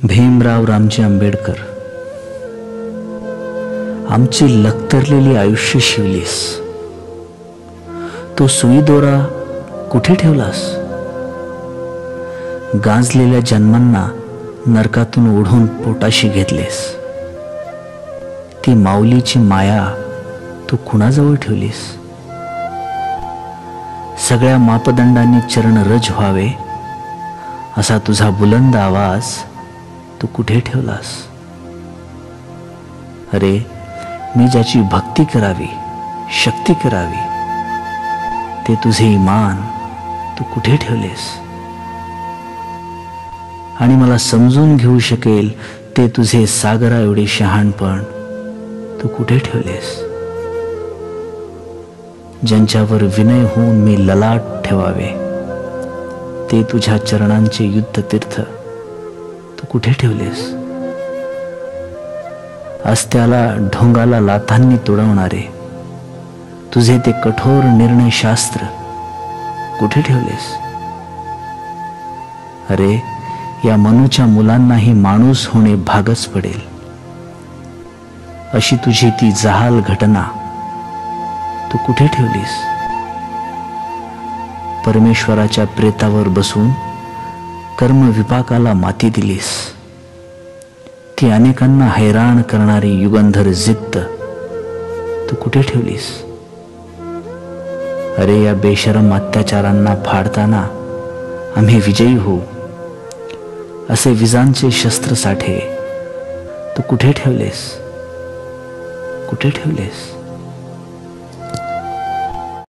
भीमराव रामजी आंबेडकर, आमची लखतरलेली आयुष्य शिवलीस. तो सुई दोरा कुठे ठेवलास? गांजलेल्या जन्मांना नरकातून ओढून पोटाशी घेतलेस. ती माऊलीची माया तू कुणाजवळ ठेवलीस? सगळ्या मापदंडांनी चरण रज व्हावे असा तुझा बुलंद आवाज तू कुठे ठेवलास? अरे, मी ज्याची भक्ती करावी, शक्ती करावी, ते तुझे इमान तू कुठे ठेवलेस? आणि मला समजून घेऊ शकेल ते तुझे सागरा एवढे शहाणपण तू कुठे ठेवलेस? ज्यांच्यावर विनय होऊन मी ललाट ठेवावे, ते तुझ्या चरणांचे युद्ध तीर्थ तू कुठे ठेवलेस? अस्त्याला ढोंगाला लाथांनी तुडवणारे तुझे ते कठोर निर्णय शास्त्र कुठे ठेवलेस? अरे, या मनूच्या मुलांनाही माणूस होणे भागच पडेल अशी तुझी ती जहाल घटना तू कुठे ठेवलीस? परमेश्वराच्या प्रेतावर बसून कर्मविपाकाला माती दिलीस. ती अनेकांना हैराण करणारी युगंधर जिद्द तू कुठे ठेवलीस? अरे, या बेशरम अत्याचारांना फाडताना आम्ही विजयी होऊ असे विजांचे शस्त्र साठे तू कुठे ठेवलेस? कुठे ठेवलेस?